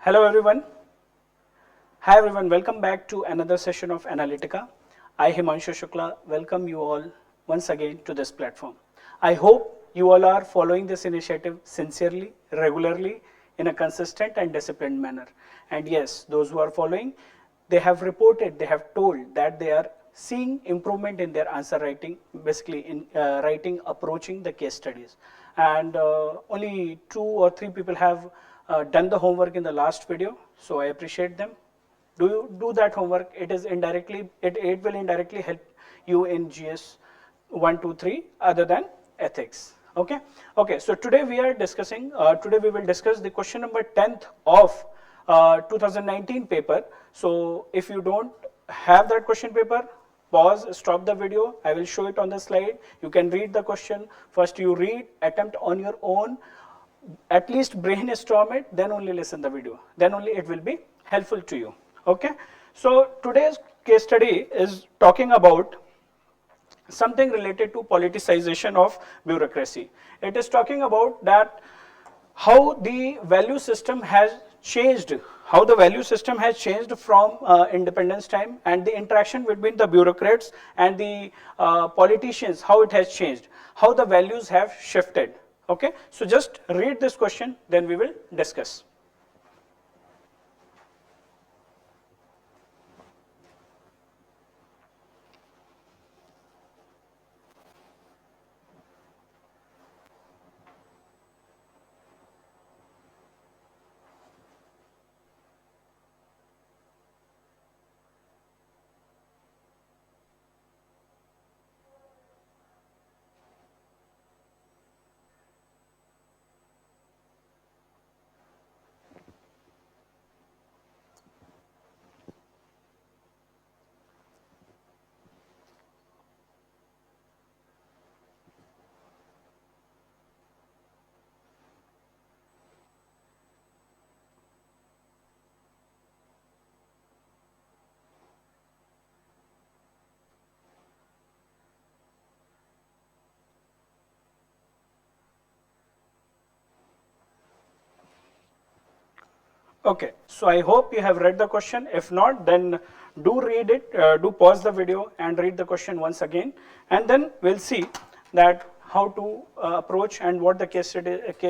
Hello everyone. Hi everyone, welcome back to another session of Analytica. I, Himanshu Shukla, welcome you all once again to this platform. I hope you all are following this initiative sincerely, regularly, in a consistent and disciplined manner. And yes, those who are following, they have reported, they have told that they are seeing improvement in their answer writing, basically in writing approaching the case studies. And only 2 or 3 people have done the homework in the last video, so I appreciate them. Do that homework. It is indirectly, it will indirectly help you in GS 1, 2, 3 other than ethics. Okay, so today we are discussing, today we will discuss the question number 10th of 2019 paper. So if you don't have that question paper, pause, stop the video. I will show it on the slide. You can read the question. First you read, attempt on your own, at least brainstorm it, then only listen the video. Then only it will be helpful to you. Okay. So today's case study is talking about something related to politicization of bureaucracy. It is talking about that how the value system has changed, from independence time, and the interaction between the bureaucrats and the politicians, how it has changed, how the values have shifted. Okay, so just read this question, then we will discuss. Okay, so I hope you have read the question. If not, then do read it, do pause the video and read the question once again, and then we'll see that how to approach and what the case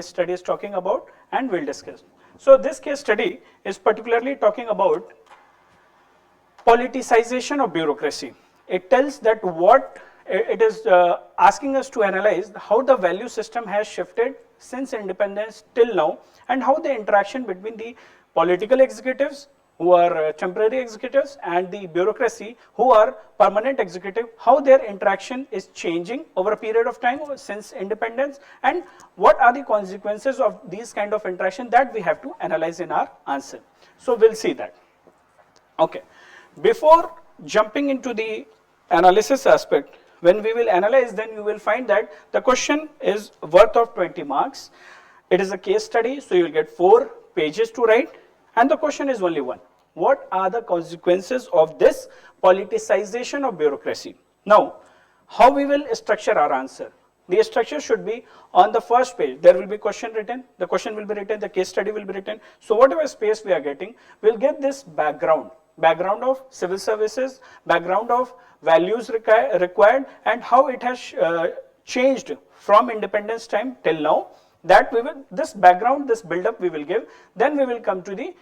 study is talking about, and we'll discuss. So this case study is particularly talking about politicization of bureaucracy. It tells that what it is asking us to analyze how the value system has shifted since independence till now, and how the interaction between the political executives who are temporary executives and the bureaucracy who are permanent executive, how their interaction is changing over a period of time since independence, and what are the consequences of these kind of interaction that we have to analyze in our answer. So we'll see that. Okay, before jumping into the analysis aspect, when we will analyze, then you will find that the question is worth of 20 marks. It is a case study, so you will get 4 pages to write, and the question is only one. What are the consequences of this politicization of bureaucracy? Now, how we will structure our answer? The structure should be on the first page. There will be question written, the question will be written, the case study will be written. So whatever space we are getting, we'll get this background of civil services, background of values required, and how it has changed from independence time till now. That we will, this background, this build-up we will give. Then we will come to the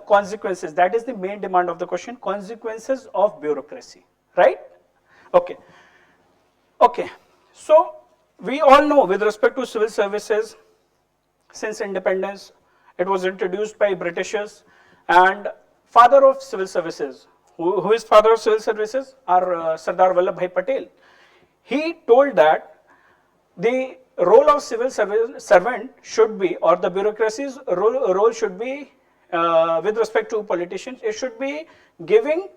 consequences. That is the main demand of the question, consequences of bureaucracy, right? Okay. Okay. So we all know with respect to civil services, since independence, it was introduced by Britishers, and father of civil services, who is father of civil services? Our Sardar Vallabhbhai Patel. He told that the role of civil servant should be, or the bureaucracy's role should be, with respect to politicians, it should be giving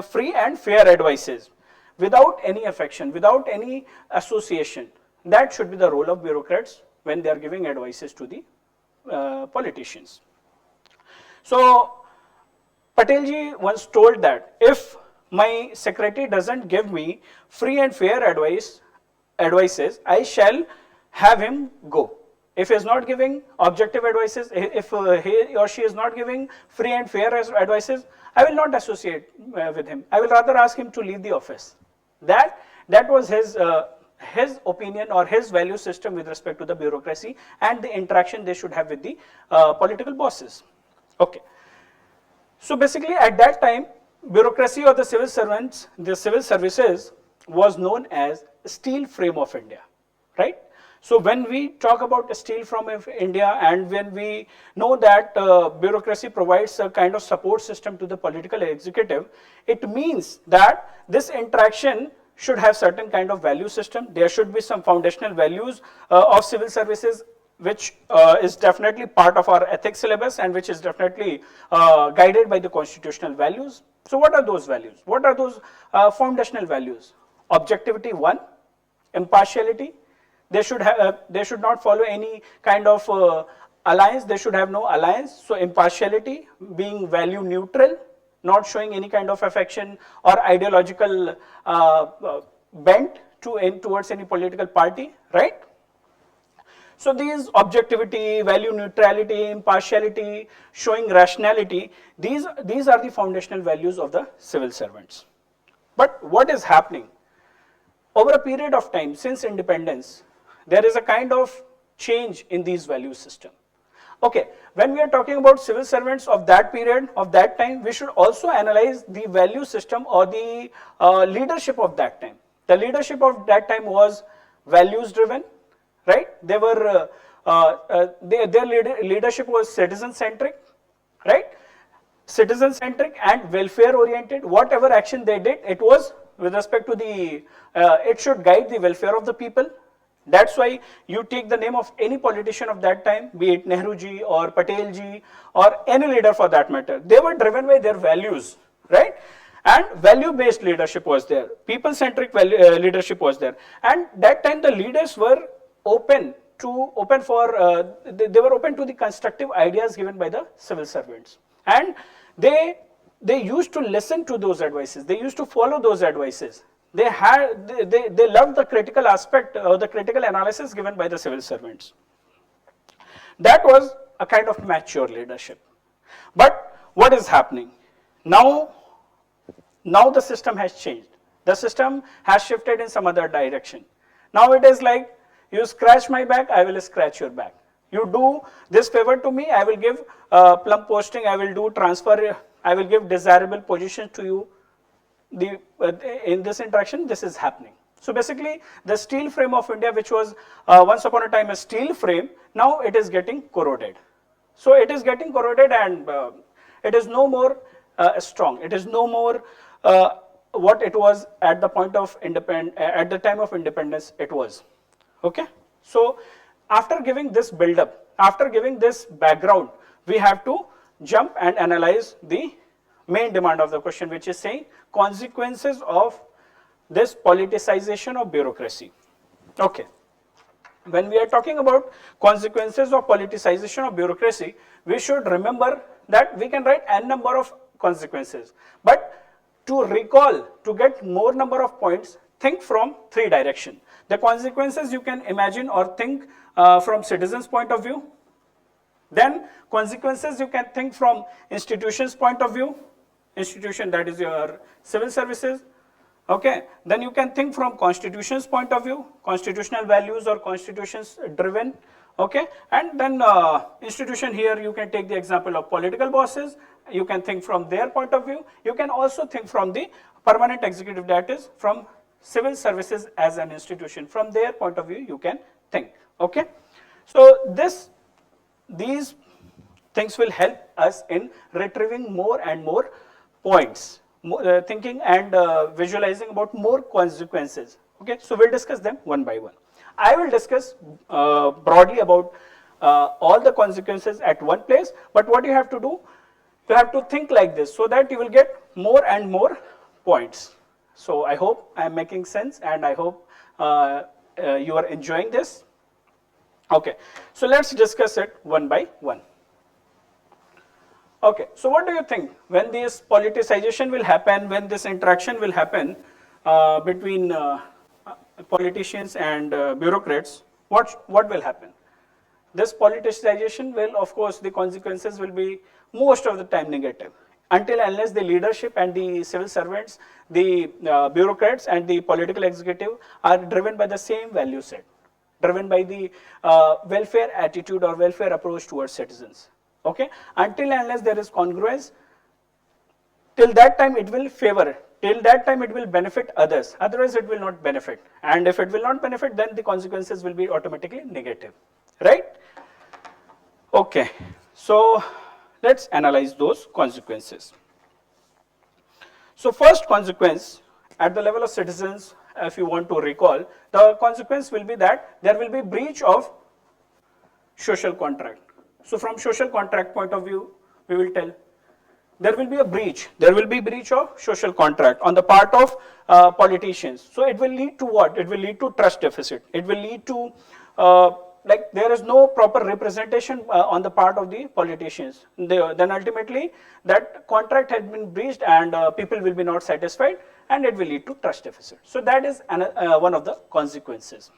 free and fair advices without any affection, without any association. That should be the role of bureaucrats when they are giving advices to the politicians. So Patelji once told that if my secretary doesn't give me free and fair advices, I shall have him go. If he is not giving objective advices, if he or she is not giving free and fair advices, I will not associate with him. I will rather ask him to leave the office. That was his opinion or his value system with respect to the bureaucracy and the interaction they should have with the political bosses. Okay. So basically at that time, bureaucracy or the civil servants, the civil services was known as steel frame of India, right? So when we talk about the steel frame of India and when we know that bureaucracy provides a kind of support system to the political executive, it means that this interaction should have certain kind of value system. There should be some foundational values of civil services which is definitely part of our ethics syllabus and which is definitely guided by the constitutional values. So what are those values? What are those foundational values? Objectivity, one. Impartiality. They should not follow any kind of alliance. They should have no alliance. So impartiality, being value neutral, not showing any kind of affection or ideological bent towards any political party, right? So these objectivity, value neutrality, impartiality, showing rationality, these are the foundational values of the civil servants. But what is happening? Over a period of time, since independence, there is a kind of change in these value system. Okay, when we are talking about civil servants of that period, of that time, we should also analyze the value system or the leadership of that time. The leadership of that time was values driven, right? They were, their leadership was citizen centric, right? Citizen centric and welfare oriented. Whatever action they did, it was with respect to the, it should guide the welfare of the people. That's why you take the name of any politician of that time, be it Nehru ji or Patel ji or any leader for that matter. They were driven by their values, right? And value-based leadership was there. People-centric leadership was there. And that time the leaders were open for the constructive ideas given by the civil servants. And they used to listen to those advices. They used to follow those advices. They loved the critical aspect or the critical analysis given by the civil servants. That was a kind of mature leadership. But what is happening? Now the system has changed. The system has shifted in some other direction. Now it is like, you scratch my back, I will scratch your back. You do this favor to me, I will give plum posting, I will do transfer, I will give desirable positions to you. In this interaction, this is happening. So basically, the steel frame of India, which was once upon a time a steel frame, now it is getting corroded. So it is getting corroded and it is no more strong. It is no more what it was at the point of at the time of independence it was. Okay. So after giving this build up, after giving this background, we have to jump and analyze the main demand of the question, which is saying consequences of this politicization of bureaucracy. Okay. When we are talking about consequences of politicization of bureaucracy, we should remember that we can write n number of consequences. But to recall, to get more number of points, think from three directions. The consequences you can imagine or think from citizens' point of view. Then consequences you can think from institutions' point of view. Institution, that is your civil services. Okay, then you can think from constitution's point of view, constitutional values or constitutions driven. Okay, and then institution, here you can take the example of political bosses. You can think from their point of view. You can also think from the permanent executive, that is from civil services as an institution. From their point of view you can think. Okay, so these things will help us in retrieving more and more points, thinking and visualizing about more consequences. Okay, so we'll discuss them one by one. I will discuss broadly about all the consequences at one place, but what you have to do, you have to think like this so that you will get more and more points. So I hope I am making sense and I hope you are enjoying this. Okay, so let's discuss it one by one. Okay, so what do you think when this politicization will happen, when this interaction will happen between politicians and bureaucrats, what will happen? this politicization will, of course, the consequences will be most of the time negative, until unless the leadership and the civil servants, the bureaucrats and the political executive are driven by the same value set, driven by the welfare attitude or welfare approach towards citizens. Okay, until unless there is congruence, till that time it will favor, till that time it will benefit others, otherwise it will not benefit, and if it will not benefit, then the consequences will be automatically negative, right? Okay, so let's analyze those consequences. So first consequence at the level of citizens, if you want to recall, the consequence will be that there will be breach of social contract. So from social contract point of view, we will tell there will be a breach. There will be breach of social contract on the part of politicians. So it will lead to what? It will lead to trust deficit. It will lead to like there is no proper representation on the part of the politicians. Then ultimately that contract has been breached and people will be not satisfied, and it will lead to trust deficit. So that is one of the consequences.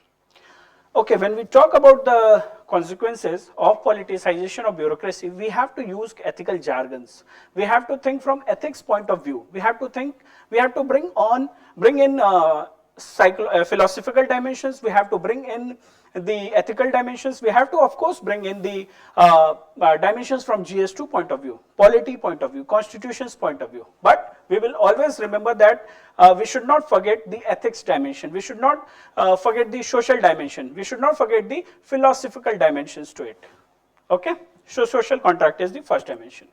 Okay, when we talk about the consequences of politicization of bureaucracy, we have to use ethical jargons. We have to think from ethics point of view. We have to think, we have to bring in philosophical dimensions. We have to bring in the ethical dimensions. We have to, of course, bring in the dimensions from GS2 point of view, polity point of view, constitution's point of view. But we will always remember that we should not forget the ethics dimension. We should not forget the social dimension. We should not forget the philosophical dimensions to it. Okay, so social contract is the first dimension.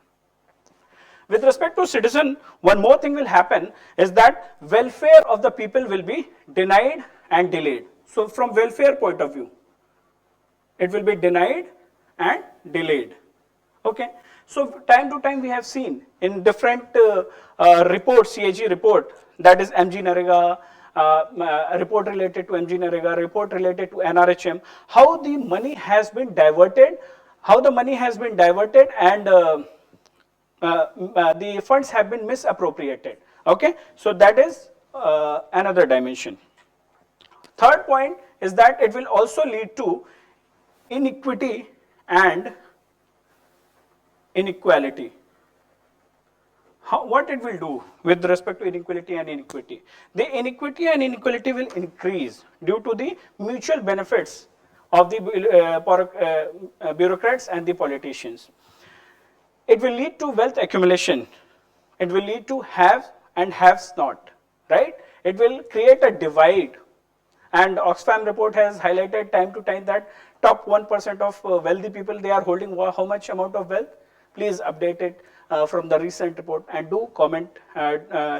With respect to citizen, one more thing will happen is that welfare of the people will be denied and delayed. So from welfare point of view, it will be denied and delayed. Okay. So time to time we have seen in different reports, CAG report, that is MG Narega, report related to MG Narega, report related to NRHM, how the money has been diverted, and the funds have been misappropriated. Okay, so that is another dimension. Third point is that it will also lead to inequity and inequality. What it will do with respect to inequality and inequity? The inequity and inequality will increase due to the mutual benefits of the bureaucrats and the politicians. It will lead to wealth accumulation. It will lead to have and haves not, right? It will create a divide. And Oxfam report has highlighted time to time that top 1% of wealthy people, they are holding how much amount of wealth? Please update it from the recent report, and do comment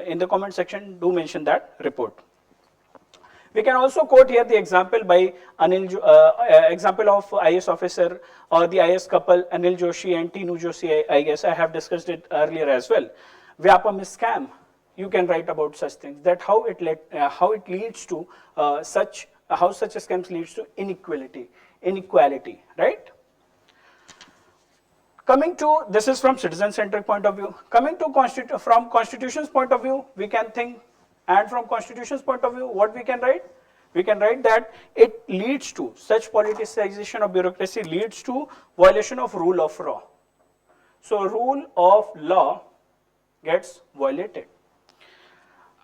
in the comment section, do mention that report. We can also quote here the example by example of IS officer or the IS couple Anil Joshi and Tinu Joshi. I guess I have discussed it earlier as well. Vyapam scam. You can write about such things, that how it leads to how such scams leads to inequality, right? Coming to, this is from citizen-centric point of view. Coming to from constitution's point of view, we can think, and from constitution's point of view, what we can write? We can write that it leads to, such politicization of bureaucracy leads to violation of rule of law. So rule of law gets violated.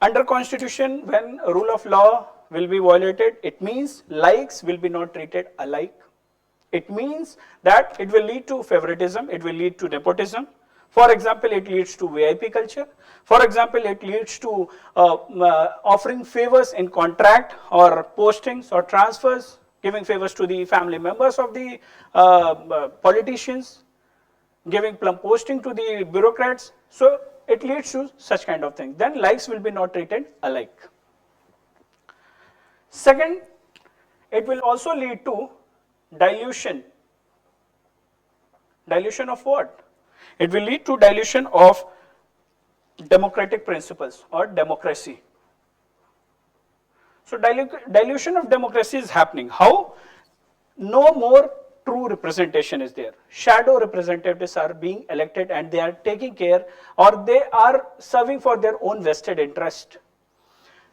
Under constitution, when rule of law will be violated, it means likes will be not treated alike. It means that it will lead to favoritism, it will lead to nepotism. For example, it leads to VIP culture. For example, it leads to offering favors in contract or postings or transfers, giving favors to the family members of the politicians, giving plum posting to the bureaucrats. So it leads to such kind of thing. Then likes will be not treated alike. Second, it will also lead to dilution. Dilution of what? It will lead to dilution of democratic principles or democracy. So dilution of democracy is happening. How? No more true representation is there. Shadow representatives are being elected and they are taking care, or they are serving for their own vested interest.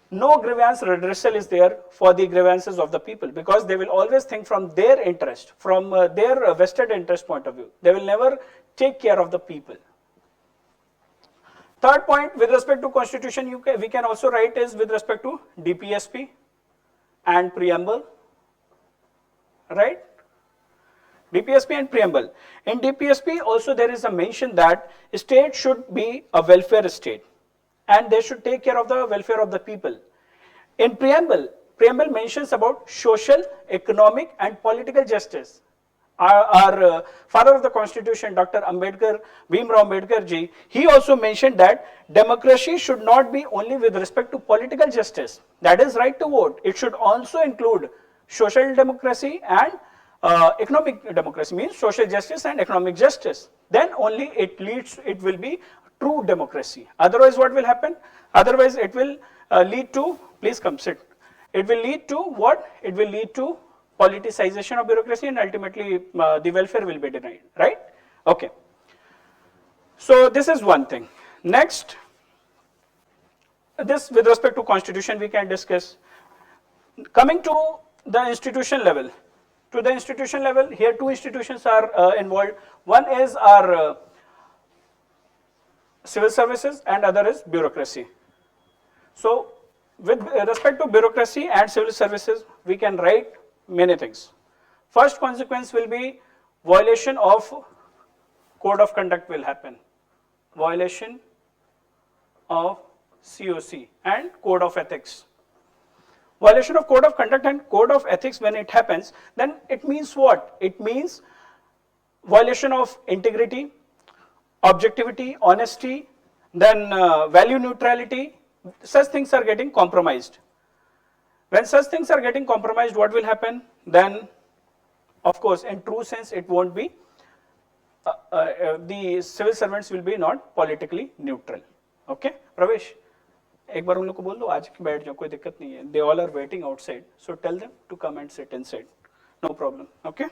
no grievance redressal is there for the grievances of the people, because they will always think from their interest, from their vested interest point of view. They will never take care of the people. Third point with respect to constitution, we can also write is with respect to DPSP and preamble, right? DPSP and preamble. In DPSP also there is a mention that state should be a welfare state and they should take care of the welfare of the people. In preamble mentions about social, economic and political justice. Our father of the constitution, Dr. Ambedkar, Bhimrao Ambedkar ji, he also mentioned that democracy should not be only with respect to political justice, that is right to vote. It should also include social democracy and economic democracy, means social justice and economic justice. Then only it will be true democracy. Otherwise what will happen? Otherwise it will lead to, please come sit. It will lead to what? It will lead to politicization of bureaucracy and ultimately the welfare will be denied, right? Okay. So this is one thing. Next, this with respect to constitution we can discuss. Coming to the institution level. To the institution level, here two institutions are involved. One is our civil services and other is bureaucracy. So with respect to bureaucracy and civil services, we can write many things. First consequence will be violation of code of conduct will happen. Violation of COC and code of ethics. Violation of code of conduct and code of ethics, when it happens, then it means what? It means violation of integrity, objectivity, honesty, then value neutrality. Such things are getting compromised. When such things are getting compromised, what will happen? Then, of course, in true sense, it won't be, the civil servants will be not politically neutral. Okay, Pravesh, एक बार उन लोग को बोल दो आज की बैठ जाओ, कोई दिक्कत नहीं है. They all are waiting outside, so tell them to come and sit inside. No problem. Okay.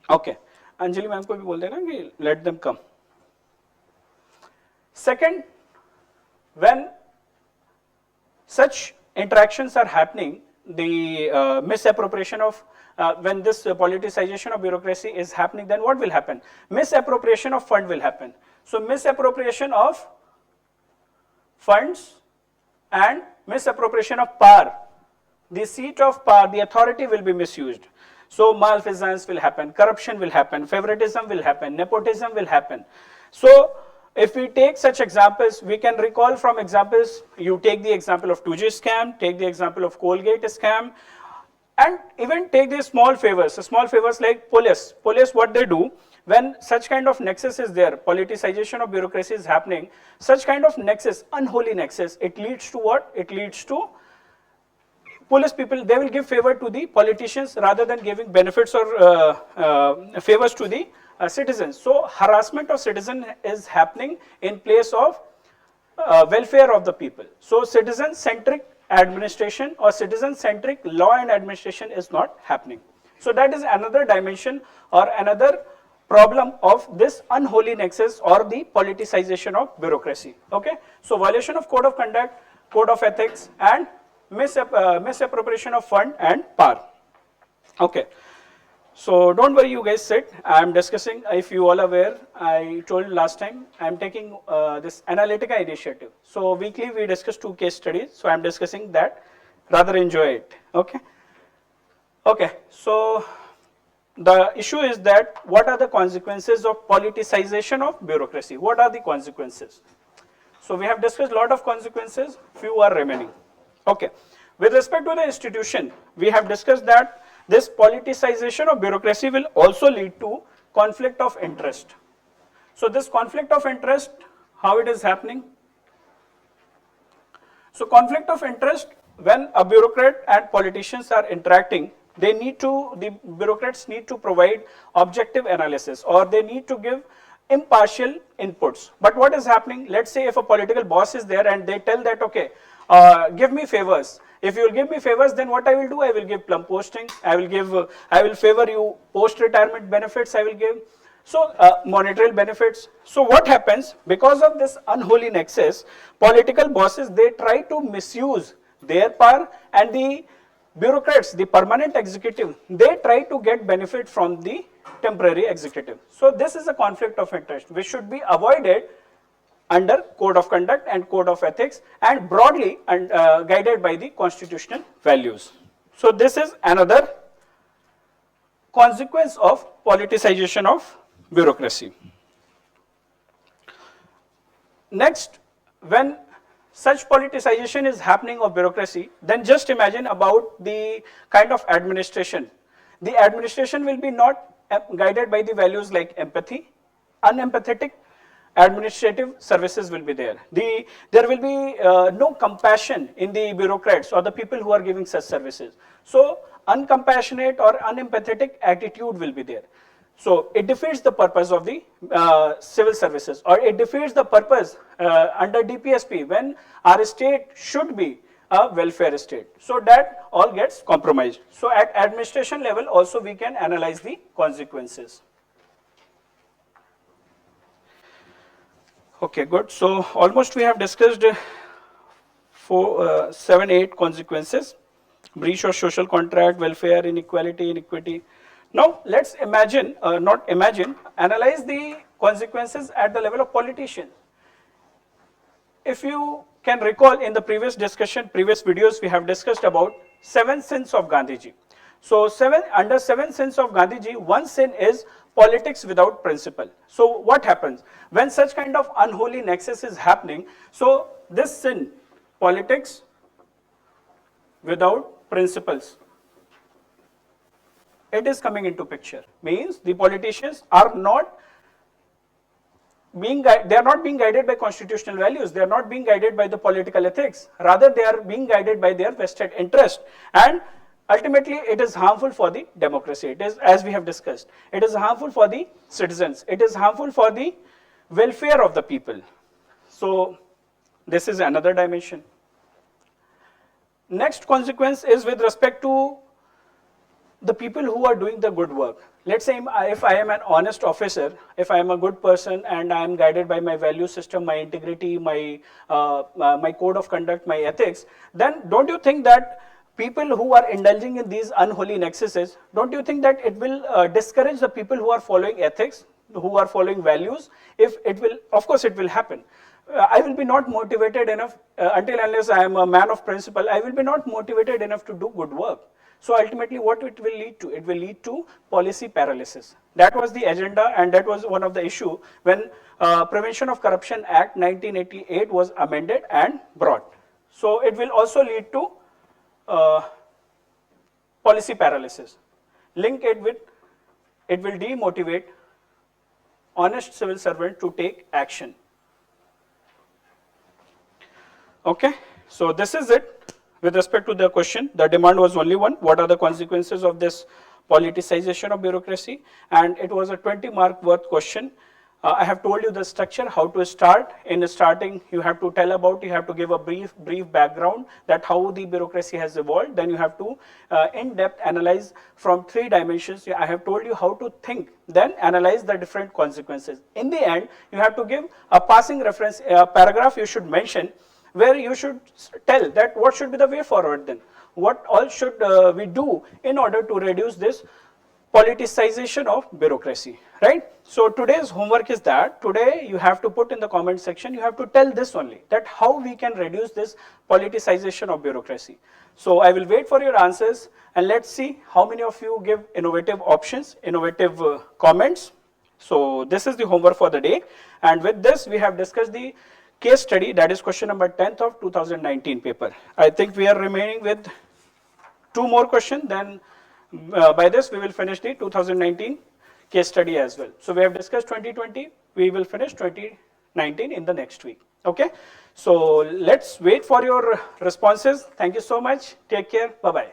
Okay. Anjali ma'am को भी बोल देना कि let them come. Second, when such interactions are happening, the misappropriation of, when this politicization of bureaucracy is happening, then what will happen? Misappropriation of fund will happen. So misappropriation of funds and misappropriation of power. The seat of power, the authority will be misused. So malfeasance will happen, corruption will happen, favoritism will happen, nepotism will happen. So if we take such examples, we can recall from examples, you take the example of 2G scam, take the example of Colgate scam, and even take the small favors like police. Police, what they do, when such kind of nexus is there, politicization of bureaucracy is happening, such kind of nexus, unholy nexus, it leads to what? It leads to police people, they will give favor to the politicians rather than giving benefits or favors to the citizens. So harassment of citizen is happening in place of welfare of the people. So citizen-centric administration or citizen-centric law and administration is not happening. So that is another dimension or another problem of this unholy nexus or the politicization of bureaucracy. Okay. So violation of code of conduct, code of ethics, and misappropriation of fund and power. Okay. So don't worry, you guys sit. I am discussing, if you all are aware, I told last time, I am taking this Analytica initiative. So weekly we discuss 2 case studies. So I am discussing that. Rather enjoy it. Okay. Okay. So the issue is that what are the consequences of politicization of bureaucracy? What are the consequences? So we have discussed a lot of consequences. Few are remaining. Okay. With respect to the institution, we have discussed that this politicization of bureaucracy will also lead to conflict of interest. So this conflict of interest, how it is happening? So conflict of interest, when a bureaucrat and politicians are interacting, the bureaucrats need to provide objective analysis or they need to give impartial inputs. But what is happening? Let's say if a political boss is there and they tell that, okay, give me favors. If you will give me favors, then what I will do? I will give plum postings. I will favor you post-retirement benefits. I will give. So monetary benefits. So what happens because of this unholy nexus, political bosses, they try to misuse their power, and the bureaucrats, the permanent executive, they try to get benefit from the temporary executive. So this is a conflict of interest which should be avoided under code of conduct and code of ethics, and broadly and guided by the constitutional values. So this is another consequence of politicization of bureaucracy. Next, when such politicization is happening of bureaucracy, then just imagine about the kind of administration. The administration will be not guided by the values like empathy, unempathetic administrative services will be there. There will be no compassion in the bureaucrats or the people who are giving such services. So uncompassionate or unempathetic attitude will be there. So it defeats the purpose of the civil services, or it defeats the purpose under DPSP when our state should be a welfare state. So that all gets compromised. So at administration level also we can analyze the consequences. Okay, good. So almost we have discussed 7, 8 consequences: breach of social contract, welfare, inequality, inequity. Now let's imagine, analyze the consequences at the level of politicians. If you can recall, in the previous discussion, previous videos, we have discussed about 7 sins of Gandhiji. So under 7 sins of Gandhiji, one sin is politics without principle. So what happens when such kind of unholy nexus is happening? So this sin, politics without principles, it is coming into picture. Means the politicians are not being guided by constitutional values. They are not being guided by the political ethics. Rather, they are being guided by their vested interest, and ultimately it is harmful for the democracy. It is, as we have discussed, it is harmful for the citizens. It is harmful for the welfare of the people. So this is another dimension. Next consequence is with respect to the people who are doing the good work. Let's say if I am an honest officer, if I am a good person and I am guided by my value system, my integrity, my code of conduct, my ethics, then don't you think that people who are indulging in these unholy nexuses, don't you think that it will discourage the people who are following ethics, who are following values? If it will, of course it will happen. I will be not motivated enough until unless I am a man of principle, I will be not motivated enough to do good work. So ultimately what it will lead to? It will lead to policy paralysis. That was the agenda, and that was one of the issue when Prevention of Corruption Act 1988 was amended and brought. So it will also lead to policy paralysis. Link it with, it will demotivate honest civil servant to take action. Okay, so this is it. With respect to the question, the demand was only one: what are the consequences of this politicization of bureaucracy? And it was a 20-mark worth question. I have told you the structure, how to start. In starting, you have to tell about, you have to give a brief background that how the bureaucracy has evolved. Then you have to in-depth analyze from 3 dimensions. I have told you how to think, then analyze the different consequences. In the end, you have to give a passing reference, a paragraph you should mention, where you should tell that what should be the way forward then. What all should we do in order to reduce this politicization of bureaucracy, right? So today's homework is that today you have to put in the comment section, you have to tell this only, that how we can reduce this politicization of bureaucracy. So I will wait for your answers, and let's see how many of you give innovative options, innovative comments. So this is the homework for the day, and with this we have discussed the case study, that is question number 10th of 2019 paper. I think we are remaining with 2 more questions, then by this we will finish the 2019 case study as well. So we have discussed 2020, we will finish 2019 in the next week. Okay, so let's wait for your responses. Thank you so much. Take care. Bye-bye.